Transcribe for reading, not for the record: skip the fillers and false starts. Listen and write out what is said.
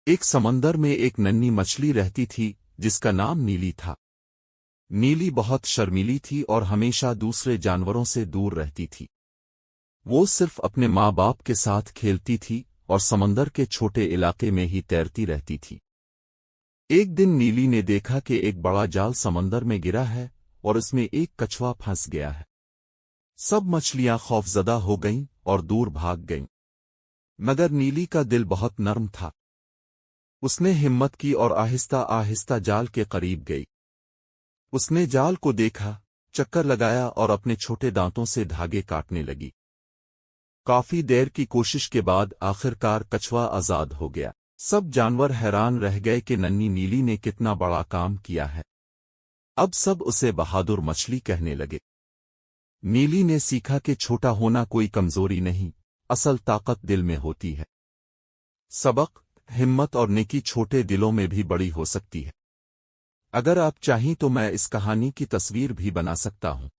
ایک سمندر میں ایک ننھی مچھلی رہتی تھی جس کا نام نیلی تھا۔ نیلی بہت شرمیلی تھی اور ہمیشہ دوسرے جانوروں سے دور رہتی تھی۔ وہ صرف اپنے ماں باپ کے ساتھ کھیلتی تھی اور سمندر کے چھوٹے علاقے میں ہی تیرتی رہتی تھی۔ ایک دن نیلی نے دیکھا کہ ایک بڑا جال سمندر میں گرا ہے اور اس میں ایک کچھوا پھنس گیا ہے۔ سب مچھلیاں خوفزدہ ہو گئیں اور دور بھاگ گئیں، مگر نیلی کا دل بہت نرم تھا۔ اس نے ہمت کی اور آہستہ آہستہ جال کے قریب گئی۔ اس نے جال کو دیکھا، چکر لگایا اور اپنے چھوٹے دانتوں سے دھاگے کاٹنے لگی۔ کافی دیر کی کوشش کے بعد آخرکار کچھوا آزاد ہو گیا۔ سب جانور حیران رہ گئے کہ ننھی نیلی نے کتنا بڑا کام کیا ہے۔ اب سب اسے بہادر مچھلی کہنے لگے۔ نیلی نے سیکھا کہ چھوٹا ہونا کوئی کمزوری نہیں، اصل طاقت دل میں ہوتی ہے۔ سبق: ہمت اور نیکی چھوٹے دلوں میں بھی بڑی ہو سکتی ہے۔ اگر آپ چاہیں تو میں اس کہانی کی تصویر بھی بنا سکتا ہوں۔